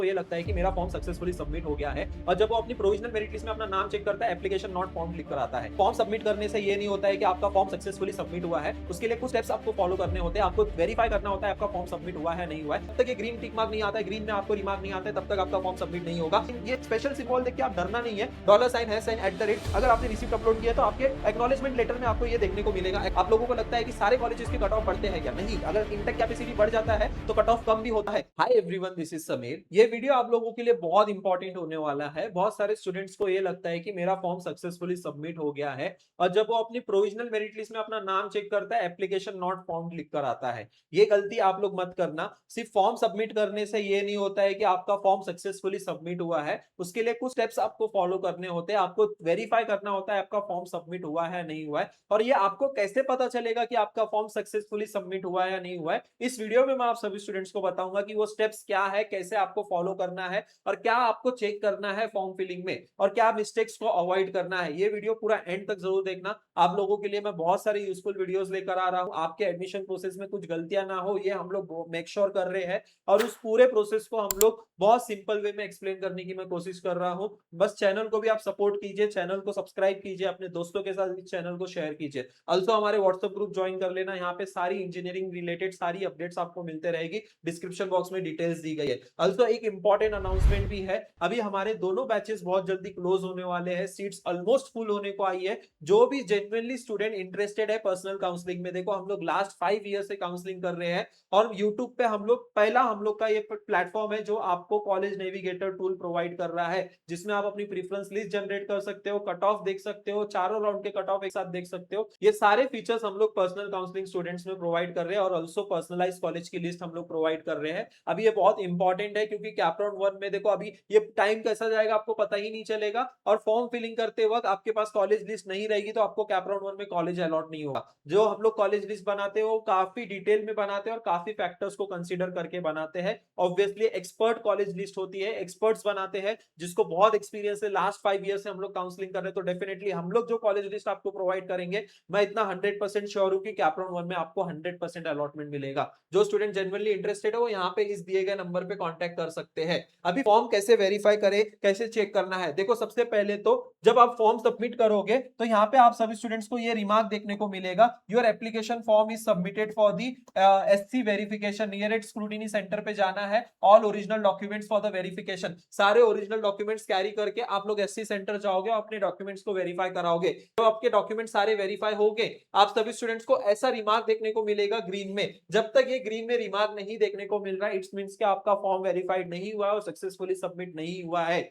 को ये लगता है कि मेरा फॉर्म सक्सेसफुली सबमिट हो गया है और जब वो अपनी प्रोविजनल मेरिट लिस्ट में अपना नाम चेक करता है एप्लीकेशन नॉट फाउंड लिख कर आता है। फॉर्म सबमिट करने से ये नहीं होता है कि आपका फॉर्म सक्सेसफुली सबमिट हुआ है, उसके लिए कुछ स्टेप्स आपको फॉलो करने होते हैं। आपको वेरीफाई करना होता है आपका फॉर्म सबमिट हुआ है नहीं हुआ है। तब तक ये ग्रीन टिक मार्क नहीं आता है, ग्रीन में आपको रिमार्क नहीं आता है, तब तक आपका फॉर्म सबमिट नहीं होगा। ये स्पेशल सिंबल देख के आप डरना नहीं है, डॉलर साइन है साइन एट द रेट। अगर आपने रिसिप्ट अपलोड किया तो आपके एक्नॉलेजमेंट लेटर में आपको ये देखने को मिलेगा। आप लोगों को लगता है कि सारे कॉलेजेस के कट ऑफ बढ़ते हैं क्या? नहीं, अगर इंटेक कैपेसिटी बढ़ जाता है तो कट ऑफ कम भी होता है। Hi everyone, this is Sameer. ये वीडियो आप लोगों के लिए बहुत इंपॉर्टेंट होने वाला है। बहुत सारे स्टूडेंट्स को ये लगता है कि मेरा फॉर्म सक्सेसफुली सबमिट हो गया है और जब वो अपनी प्रोविजनल मेरिट लिस्ट में अपना नाम चेक करता है एप्लीकेशन नॉट फाउंड लिख कर आता है। ये गलती आप लोग मत करना। सिर्फ फॉर्म सबमिट करने से ये नहीं होता है कि आपका फॉर्म सक्सेसफुली सबमिट हुआ है, उसके लिए कुछ स्टेप्स आपको फॉलो करने होते हैं। आपको वेरीफाई करना होता है आपका फॉर्म सबमिट हुआ है नहीं हुआ है। और ये आपको कैसे पता चलेगा कि आपका फॉर्म सक्सेसफुली सबमिट हुआ है या नहीं हुआ है, इस वीडियो में मैं आप सभी स्टूडेंट्स को बताऊंगा कि वो स्टेप्स क्या है, कैसे आपको फॉलो करना है और क्या आपको चेक करना है फॉर्म फिलिंग में और क्या मिस्टेक्स को अवॉइड करना है। ये वीडियो पूरा एंड तक जरूर देखना। आप लोगों के लिए मैं बहुत सारी यूजफुल वीडियोस लेकर आ रहा हूं। आपके एडमिशन प्रोसेस में कुछ गलतियां ना हो, ये हम लोग मेक श्योर कर रहे हैं और उस पूरे प्रोसेस को हम लोग बहुत सिंपल वे में एक्सप्लेन करने की मैं कोशिश कर रहा हूं। बस चैनल को भी आप सपोर्ट कीजिए, चैनल को सब्सक्राइब कीजिए, अपने दोस्तों के साथ इस चैनल को शेयर कीजिए। ऑल्सो हमारे व्हाट्सएप ग्रुप ज्वाइन कर लेना, यहाँ पे सारी इंजीनियरिंग रिलेटेड सारी अपडेट्स आपको मिलते रहेगी। डिस्क्रिप्शन बॉक्स में डिटेल्स दी गई है। ऑल्सो एक इंपॉर्टेंट अनाउंसमेंट भी है, अभी हमारे दोनों बैचेस बहुत जल्दी क्लोज होने वाले हैं, सीट्स ऑलमोस्ट फुल होने को आई है। जो भी जेन्युइनली स्टूडेंट इंटरेस्टेड है पर्सनल काउंसलिंग में, देखो हम लोग लास्ट 5 ईयर से काउंसलिंग कर रहे हैं और यूट्यूब पे हम लोग का ये प्लेटफॉर्म है जो आपको कॉलेज नेविगेटर टूल प्रोवाइड कर रहा है, जिसमें आप अपनी प्रेफरेंस लिस्ट जनरेट कर सकते हो, कट ऑफ देख सकते हो, चारों राउंड के कट ऑफ एक साथ देख सकते हो। ये सारे फीचर्स हम लोग पर्सनल काउंसलिंग स्टूडेंट्स में प्रोवाइड कर रहे हैं और ऑल्सो पर्सनलाइज कॉलेज की लिस्ट हम लोग प्रोवाइड कर रहे हैं। अभी ये बहुत इंपॉर्टेंट है क्योंकि कैपराउंड 1 में देखो अभी ये टाइम कैसा जाएगा आपको पता ही नहीं चलेगा और फॉर्म फिलिंग करते वक्त आपके पास कॉलेज लिस्ट नहीं रहेगी तो आपको कैपराउंड 1 में कॉलेज अलॉट नहीं होगा। जो हम लोग कॉलेज लिस्ट बनाते हो काफी डिटेल में बनाते हैं और काफी फैक्टर्स को कंसीडर करके बनाते हैं। ऑब्वियसली एक्सपर्ट कॉलेज लिस्ट होती है, एक्सपर्ट्स बनाते हैं जिसको बहुत एक्सपीरियंस है। लास्ट 5 ईयर से हम लोग काउंसलिंग कर रहे हैं तो डेफिनेटली हम लोग जो कॉलेज लिस्ट आपको प्रोवाइड करेंगे, मैं इतना 100% श्योर हूं कि कैपराउंड 1 में आपको 100% अलॉटमेंट मिलेगा। जो स्टूडेंट जेन्युइनली इंटरेस्टेड है वो यहाँ पे इस दिए गए नंबर पे कांटेक्ट कर सकते हैं। अभी फॉर्म कैसे वेरीफाई करें, कैसे चेक करना है, देखो सबसे पहले तो जब आप फॉर्म सबमिट करोगे तो यहाँ पे आप सभी स्टूडेंट्स को ये रिमार्क देखने को मिलेगा, your application form is submitted for the SC verification, near it scrutiny centre पे जाना है, all original documents for the verification. सारे ओरिजिनल डॉक्यूमेंट्स कैरी करके आप लोग एससी सेंटर जाओगे और अपने डॉक्यूमेंट्स को वेरीफाई कराओगे। तो आपके डॉक्यूमेंट सारे वेरीफाई हो गए, आप सभी स्टूडेंट्स को ऐसा रिमार्क देखने को मिलेगा ग्रीन में। जब तक ये ग्रीन में रिमार्क नहीं देखने को मिल रहा है, इट्स मींस कि आपका फॉर्म वेरीफाइड नहीं हुआ और सक्सेसफुली सबमिट नहीं हुआ है।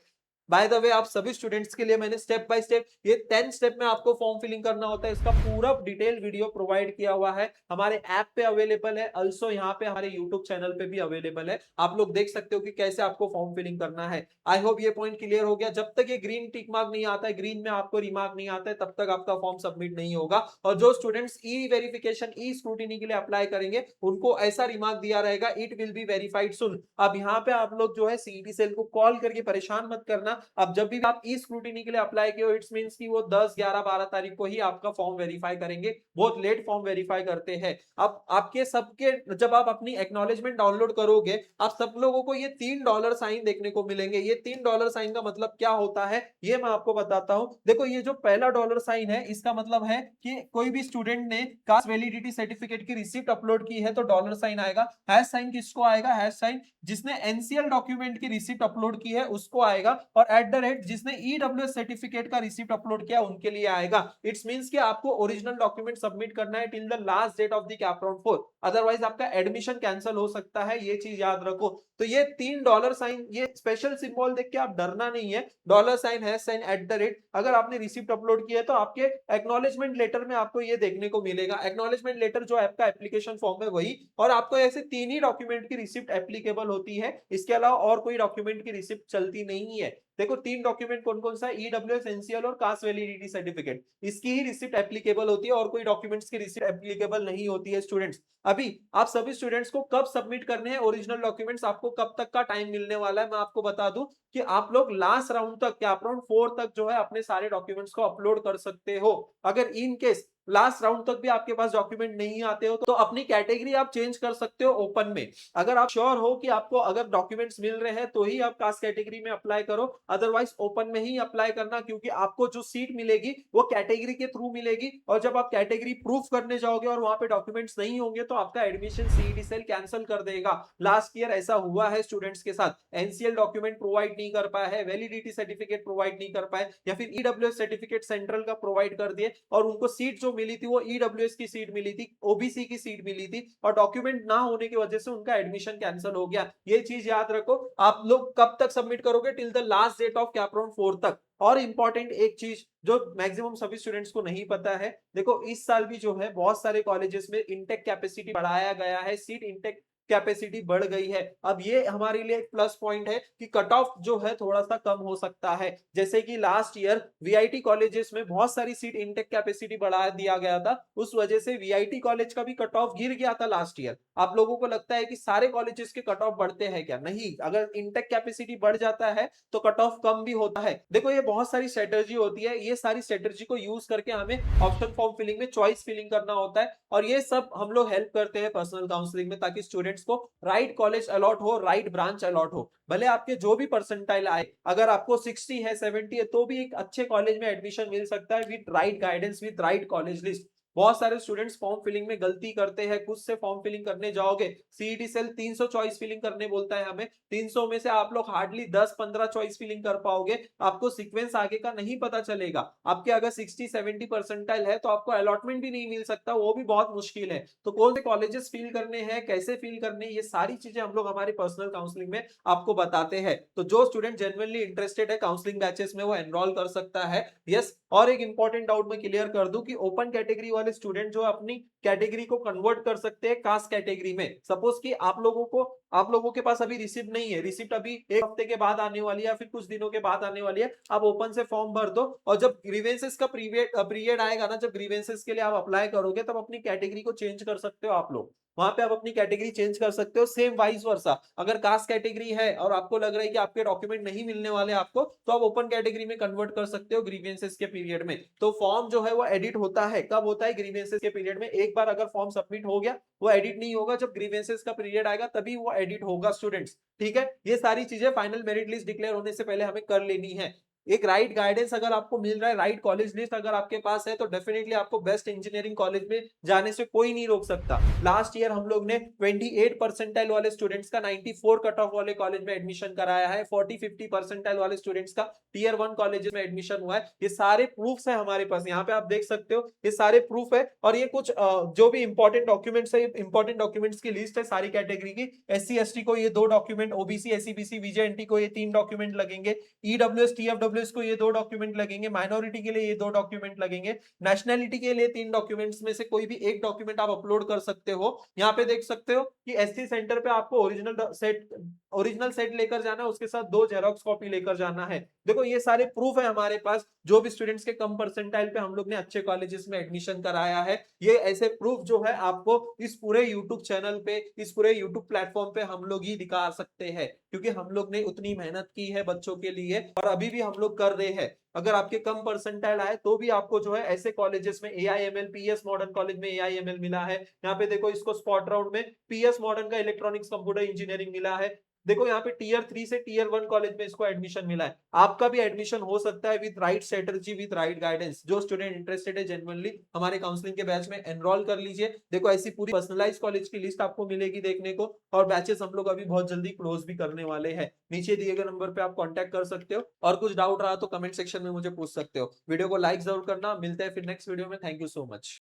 बाय द वे, आप सभी स्टूडेंट्स के लिए मैंने स्टेप बाय स्टेप ये 10 स्टेप में आपको फॉर्म फिलिंग करना होता है, इसका पूरा डिटेल वीडियो प्रोवाइड किया हुआ है, हमारे ऐप पे अवेलेबल है, ऑल्सो यहाँ पे हमारे यूट्यूब चैनल पे भी अवेलेबल है। आप लोग देख सकते हो कि कैसे आपको फॉर्म फिलिंग करना है। आई होप ये पॉइंट क्लियर हो गया। जब तक ये ग्रीन टिक मार्क नहीं आता है, ग्रीन में आपको रिमार्क नहीं आता है, तब तक आपका फॉर्म सबमिट नहीं होगा। और जो स्टूडेंट्स ई वेरिफिकेशन ई स्क्रूटिनी के लिए अप्लाई करेंगे उनको ऐसा रिमार्क दिया रहेगा, इट विल बी वेरीफाइड सुन। अब यहाँ पे आप लोग जो है सीईटी सेल को कॉल करके परेशान मत करना। अब जब भी आप ई स्क्रूटिनी के लिए अप्लाई किए हो, इट्स मींस कि वो 10 11 12 तारीख को ही आपका फॉर्म वेरीफाई करेंगे, बहुत लेट फॉर्म वेरीफाई करते हैं। अब आपके सबके जब आप अपनी एक्नॉलेजमेंट डाउनलोड करोगे, आप सब लोगों को ये $3 साइन देखने को मिलेंगे। ये $3 साइन का मतलब क्या होता है ये मैं आपको बताता हूं। देखो ये जो पहला डॉलर साइन है इसका मतलब है कि कोई भी स्टूडेंट ने कास्ट वैलिडिटी सर्टिफिकेट की रिसिप्ट अपलोड की है तो डॉलर साइन आएगा। हैश साइन किसको आएगा? हैश साइन जिसने एनसीएल डॉक्यूमेंट की रिसिप्ट अपलोड की है उसको आएगा और एट द रेट जिसने ईडब्ल्यूएस सर्टिफिकेट का रिसिप्ट अपलोड किया उनके लिए आएगा। इट्स मींस कि आपको ओरिजिनल डॉक्यूमेंट सबमिट करना है till the last date of the cap round 4, otherwise आपका एडमिशन कैंसिल हो सकता है, ये चीज याद रखो। तो ये $3 साइन, ये स्पेशल सिंबल देख के आप डरना नहीं है, डॉलर साइन है साइन एट द रेट। अगर आपने रिसिप्ट अपलोड किया है तो आपके एक्नॉलेजमेंट लेटर में आपको ये देखने को मिलेगा। एक्नॉलेजमेंट लेटर जो आपका एप्लीकेशन फॉर्म है वही, और आपको ऐसे 3 ही डॉक्यूमेंट की रिसिप्ट एप्लीकेबल होती है, इसके अलावा और कोई डॉक्यूमेंट की रिसिप्ट चलती नहीं है। देखो 3 डॉक्यूमेंट कौन कौन सा है? ईडब्ल्यूएस, एनसीएल और कास्ट वैलिडिटी सर्टिफिकेट, इसकी ही रिसिप्ट एप्लीकेबल होती है और कोई डॉक्यूमेंट्स की रिसिप्ट एप्लीकेबल नहीं होती है। स्टूडेंट्स अभी आप सभी स्टूडेंट्स को कब सबमिट करने हैं ओरिजिनल डॉक्यूमेंट्स, आपको कब तक का टाइम मिलने वाला है मैं आपको बता दूं कि आप लोग लास्ट राउंड तक, कैपराउंड 4 तक जो है अपने सारे डॉक्यूमेंट्स को अपलोड कर सकते हो। अगर इन केस लास्ट राउंड तक भी आपके पास डॉक्यूमेंट नहीं आते हो तो अपनी कैटेगरी आप चेंज कर सकते हो ओपन में। अगर आप श्योर हो कि आपको अगर डॉक्यूमेंट्स मिल रहे हैं तो ही आप कास्ट कैटेगरी में अप्लाई करो, अदरवाइज ओपन में ही अप्लाई करना, क्योंकि आपको जो सीट मिलेगी वो कैटेगरी के थ्रू मिलेगी और जब आप कैटेगरी प्रूफ करने जाओगे और वहां पे डॉक्यूमेंट्स नहीं होंगे तो आपका एडमिशन सीईटी सेल कैंसिल कर देगा। लास्ट ईयर ऐसा हुआ है स्टूडेंट्स के साथ, एनसीएल डॉक्यूमेंट प्रोवाइड नहीं कर पाया है, वैलिडिटी सर्टिफिकेट प्रोवाइड नहीं कर पाए या फिर ईडब्ल्यूएस सर्टिफिकेट सेंट्रल का प्रोवाइड कर दिए और उनको सीट जो मिली थी वो ईडब्ल्यूएस की सीट मिली थी, ओबीसी की सीट मिली थी और डॉक्यूमेंट ना होने की वजह से उनका एडमिशन कैंसिल हो गया। ये चीज याद रखो। आप लोग कब तक सबमिट करोगे? Till the last date of cap round 4 तक। और इंपॉर्टेंट एक चीज जो मैक्सिमम सभी स्टूडेंट्स को नहीं पता है, देखो इस साल भी जो है बहुत सारे कॉलेजेस में इनटेक कैपेसिटी बढ़ाया गया है, सीट इनटेक कैपेसिटी बढ़ गई है। अब ये हमारे लिए एक प्लस पॉइंट है कि कट ऑफ जो है थोड़ा सा कम हो सकता है। जैसे कि लास्ट ईयर वीआईटी कॉलेजेस में बहुत सारी सीट इनटेक कैपेसिटी बढ़ा दिया गया था, उस वजह से वीआईटी कॉलेज का भी कट ऑफ गिर गया था लास्ट ईयर। आप लोगों को लगता है कि सारे कॉलेजेस के कट ऑफ बढ़ते हैं क्या? नहीं, अगर इनटेक कैपेसिटी बढ़ जाता है तो कट ऑफ कम भी होता है। देखो ये बहुत सारी स्ट्रेटेजी होती है, ये सारी स्ट्रेटेजी को यूज करके हमें ऑप्शन फॉर्म फिलिंग में चॉइस फिलिंग करना होता है और ये सब हम लोग हेल्प करते हैं पर्सनल काउंसलिंग में, ताकि स्टूडेंट्स को राइट कॉलेज अलॉट हो, राइट ब्रांच अलॉट हो। भले आपके जो भी परसेंटाइल आए, अगर आपको 60 है 70 है तो भी एक अच्छे कॉलेज में एडमिशन मिल सकता है with right guidance, with right college list. बहुत सारे स्टूडेंट्स फॉर्म फिलिंग में गलती करते हैं, खुद से फॉर्म फिलिंग करने जाओगे, सीईटी सेल 300 चॉइस फिलिंग करने बोलता है हमें, 300 में से आप लोग हार्डली 10-15 चॉइस फिलिंग कर पाओगे, आपको सीक्वेंस आगे का नहीं पता चलेगा। आपके अगर 60-70 परसेंटाइल है तो आपको अलॉटमेंट भी नहीं मिल सकता, वो भी बहुत मुश्किल है। तो कौन से कॉलेजेस फिल करने हैं, कैसे फिल करने हैं, ये सारी चीजें हम लोग हमारी पर्सनल काउंसलिंग में आपको बताते हैं। तो जो स्टूडेंट जेन्युइनली इंटरेस्टेड है काउंसलिंग बैचेस में वो एनरोल कर सकता है। यस, और एक इंपॉर्टेंट डाउट मैं क्लियर कर दूं कि ओपन कैटेगरी वाले स्टूडेंट जो अपनी कैटेगरी को कन्वर्ट कर सकते हैं कास्ट कैटेगरी में। सपोज कि आप लोगों के पास अभी रिसिप्ट नहीं है, रिसिप्ट अभी एक हफ्ते के बाद आने वाली है या फिर कुछ दिनों के बाद आने वाली है, आप ओपन से फॉर्म भर दो और जब ग्रीवेंसेस का पीरियड आएगा ना, जब ग्रीवेंसेस के लिए आप अप्लाई करोगे तब अपनी कैटेगरी को चेंज कर सकते हो आप लोग, वहां पे आप अपनी कैटेगरी चेंज कर सकते हो। सेम वाइस वर्सा, अगर कास्ट कैटेगरी है और आपको लग रहा है कि आपके डॉक्यूमेंट नहीं मिलने वाले आपको, तो आप ओपन कैटेगरी में कन्वर्ट कर सकते हो ग्रीवेंसेस के पीरियड में। तो फॉर्म जो है वो एडिट होता है, कब होता है? ग्रीवेंसेस के पीरियड में। एक बार अगर फॉर्म सबमिट हो गया वो एडिट नहीं होगा, जब ग्रीवेंसेस का पीरियड आएगा तभी वो एडिट होगा स्टूडेंट्स। ठीक है, ये सारी चीजें फाइनल मेरिट लिस्ट डिक्लेयर होने से पहले हमें कर लेनी है। एक राइट गाइडेंस अगर आपको मिल रहा है, राइट कॉलेज लिस्ट अगर आपके पास है, तो डेफिनेटली आपको बेस्ट इंजीनियरिंग कॉलेज में जाने से कोई नहीं रोक सकता। लास्ट ईयर हम लोग ने 28 परसेंटाइल वाले स्टूडेंट्स का 94 कट ऑफ वाले कॉलेज में एडमिशन कराया है, 40-50 परसेंटाइल वाले स्टूडेंट्स का टीयर 1 कॉलेज में एडमिशन हुआ है। ये सारे प्रूफ्स है हमारे पास, यहाँ पे आप देख सकते हो ये सारे प्रूफ है। और ये कुछ जो भी इंपॉर्टेंट डॉक्यूमेंट्स है, इंपॉर्टेंट डॉक्यूमेंट्स की लिस्ट है सारी कैटेगरी की। एससी एसटी को ये 2 डॉक्यूमेंट, ओबीसी एससी बीसी वीजेएनटी को ये 3 डॉक्यूमेंट लगेंगे, ईडब्ल्यूएस टीएफडब्ल्यूएस को ये 2 डॉक्यूमेंट लगेंगे, माइनॉरिटी के लिए ये 2 डॉक्यूमेंट लगेंगे, नेशनैलिटी के लिए 3 डॉक्यूमेंट्स में से कोई भी एक डॉक्यूमेंट आप अपलोड कर सकते हो। यहाँ पे देख सकते हो कि एससी सेंटर पे आपको ओरिजिनल सेट लेकर जाना है, उसके साथ 2 जेरोक्स कॉपी लेकर जाना है। देखो ये सारे प्रूफ है हमारे पास, जो भी स्टूडेंट्स के कम परसेंटाइल पे हम लोग ने अच्छे कॉलेजेस में एडमिशन कराया है, ये ऐसे प्रूफ जो है आपको इस पूरे यूट्यूब चैनल पे, इस पूरे यूट्यूब प्लेटफॉर्म पे हम लोग ही दिखा सकते हैं, क्योंकि हम लोग ने उतनी मेहनत की है बच्चों के लिए और अभी भी हम लोग कर रहे हैं। अगर आपके कम परसेंटाइल आए तो भी आपको जो है ऐसे कॉलेजेस में एआईएमएल, पीएस मॉडर्न कॉलेज में एआईएमएल मिला है। यहाँ पे देखो इसको स्पॉट राउंड में पीएस मॉडर्न का इलेक्ट्रॉनिक्स कंप्यूटर इंजीनियरिंग मिला है। देखो यहाँ पे टीयर 3 से टीयर 1 कॉलेज में इसको एडमिशन मिला है। आपका भी एडमिशन हो सकता है with right strategy, with right guidance. जो स्टूडेंट इंटरेस्टेड है जेन्युइनली हमारे काउंसलिंग के बैच में एनरोल कर लीजिए। देखो ऐसी पूरी पर्सनलाइज कॉलेज की लिस्ट आपको मिलेगी देखने को, और बैचेस हम लोग अभी बहुत जल्दी क्लोज भी करने वाले हैं। नीचे दिए गए नंबर पे आप कांटेक्ट कर सकते हो और कुछ डाउट रहा तो कमेंट सेक्शन में मुझे पूछ सकते हो। वीडियो को लाइक जरूर करना। मिलते हैं फिर नेक्स्ट वीडियो में। Thank you so much.